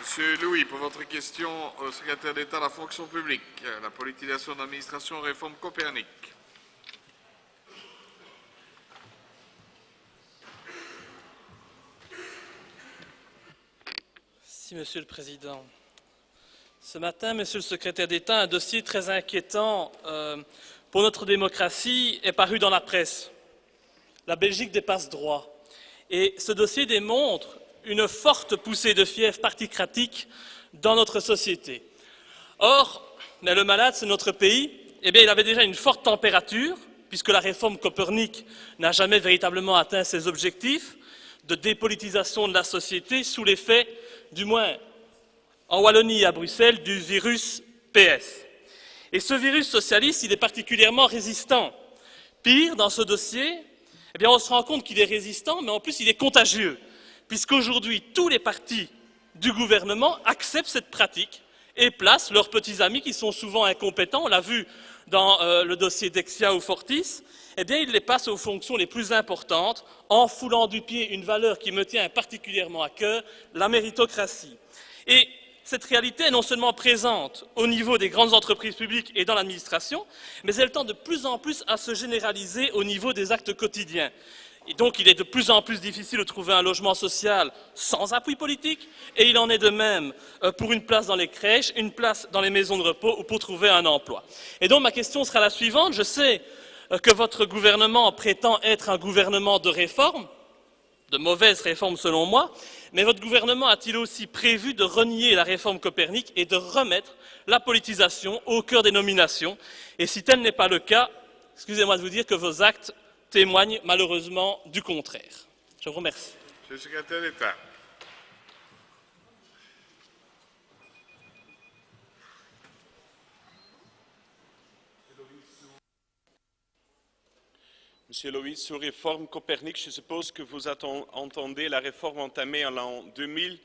Monsieur Louis, pour votre question au secrétaire d'État à la fonction publique, la politisation de l'administration, réforme Copernic. Merci, Monsieur le Président. Ce matin, Monsieur le secrétaire d'État, un dossier très inquiétant pour notre démocratie est paru dans la presse. La Belgique dépasse droit. Et ce dossier démontre une forte poussée de fièvre particratique dans notre société. Or, le malade, c'est notre pays. Eh bien, il avait déjà une forte température, puisque la réforme Copernic n'a jamais véritablement atteint ses objectifs de dépolitisation de la société sous l'effet, du moins en Wallonie et à Bruxelles, du virus PS. Et ce virus socialiste, il est particulièrement résistant. Pire, dans ce dossier, eh bien, on se rend compte qu'il est résistant, mais en plus il est contagieux, puisqu'aujourd'hui, tous les partis du gouvernement acceptent cette pratique et placent leurs petits amis qui sont souvent incompétents, on l'a vu dans le dossier Dexia ou Fortis, eh bien, ils les passent aux fonctions les plus importantes en foulant du pied une valeur qui me tient particulièrement à cœur, la méritocratie. Et cette réalité est non seulement présente au niveau des grandes entreprises publiques et dans l'administration, mais elle tend de plus en plus à se généraliser au niveau des actes quotidiens. Et donc, il est de plus en plus difficile de trouver un logement social sans appui politique, et il en est de même pour une place dans les crèches, une place dans les maisons de repos ou pour trouver un emploi. Et donc, ma question sera la suivante. Je sais que votre gouvernement prétend être un gouvernement de réforme, de mauvaises réformes selon moi, mais votre gouvernement a-t-il aussi prévu de renier la réforme Copernic et de remettre la politisation au cœur des nominations? Et si tel n'est pas le cas, excusez-moi de vous dire que vos actes témoignent malheureusement du contraire. Je vous remercie. Monsieur le secrétaire d'État. Monsieur Loïs, sur réforme Copernic, je suppose que vous entendez la réforme entamée en l'an 2000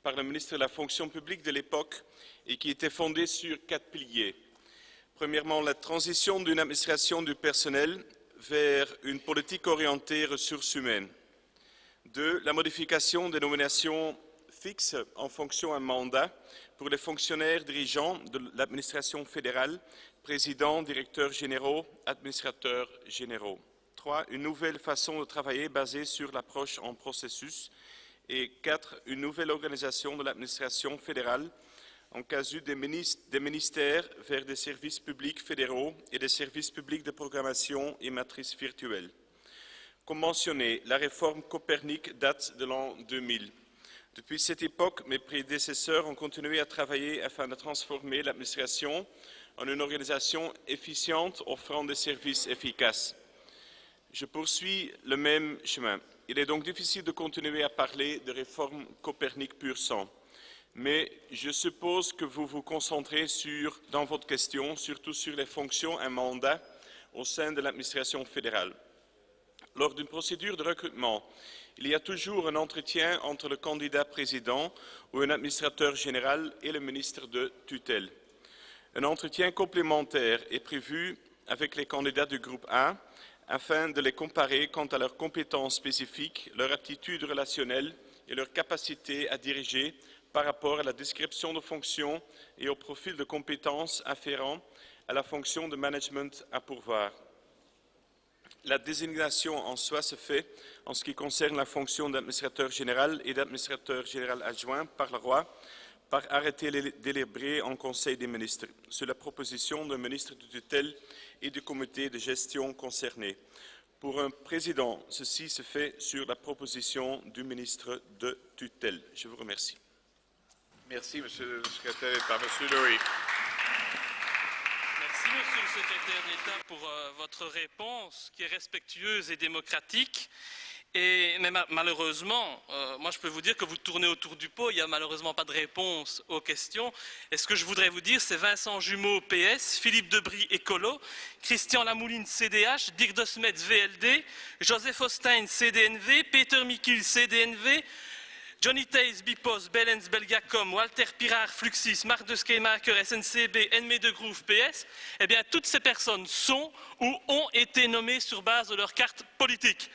par le ministre de la fonction publique de l'époque et qui était fondée sur 4 piliers. Premièrement, la transition d'une administration du personnel vers une politique orientée ressources humaines. 2. La modification des nominations fixes en fonction d'un mandat pour les fonctionnaires dirigeants de l'administration fédérale, présidents, directeurs généraux, administrateurs généraux. 3. Une nouvelle façon de travailler basée sur l'approche en processus. Et 4. Une nouvelle organisation de l'administration fédérale en casu des ministères vers des services publics fédéraux et des services publics de programmation et matrices virtuelles. Comme mentionné, la réforme Copernic date de l'an 2000. Depuis cette époque, mes prédécesseurs ont continué à travailler afin de transformer l'administration en une organisation efficiente offrant des services efficaces. Je poursuis le même chemin. Il est donc difficile de continuer à parler de réforme Copernic pur sang. Mais je suppose que vous vous concentrez dans votre question surtout sur les fonctions et mandats au sein de l'administration fédérale. Lors d'une procédure de recrutement, il y a toujours un entretien entre le candidat président ou un administrateur général et le ministre de tutelle. Un entretien complémentaire est prévu avec les candidats du groupe A afin de les comparer quant à leurs compétences spécifiques, leur aptitude relationnelle et leur capacité à diriger par rapport à la description de fonction et au profil de compétences afférents à la fonction de management à pourvoir. La désignation en soi se fait, en ce qui concerne la fonction d'administrateur général et d'administrateur général adjoint par le roi, par arrêté délibéré en Conseil des ministres, sur la proposition d'un ministre de tutelle et du comité de gestion concerné. Pour un président, ceci se fait sur la proposition du ministre de tutelle. Je vous remercie. Merci, monsieur le secrétaire d'État. Monsieur Louis. Merci, monsieur le secrétaire d'État, pour votre réponse qui est respectueuse et démocratique. Mais malheureusement, moi je peux vous dire que vous tournez autour du pot, il n'y a malheureusement pas de réponse aux questions. Et ce que je voudrais vous dire, c'est Vincent Jumeau, PS, Philippe Debry, Écolo, Christian Lamouline, CDH, Dirk de Smet, VLD, Joseph Ostein, CDNV, Peter Mikil, CDNV, Johnny Theys, Bipos, Bellens, Belgacom, Walter Pirard, Fluxis, Marc de Skemaker, SNCB, NME de Groove, PS, eh bien toutes ces personnes sont ou ont été nommées sur base de leur carte politique.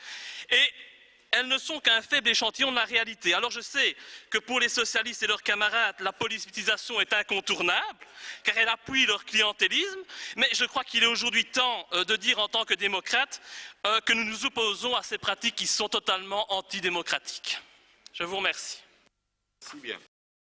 Et elles ne sont qu'un faible échantillon de la réalité. Alors je sais que pour les socialistes et leurs camarades, la politisation est incontournable, car elle appuie leur clientélisme, mais je crois qu'il est aujourd'hui temps de dire en tant que démocrates que nous nous opposons à ces pratiques qui sont totalement antidémocratiques. Je vous remercie. Si bien.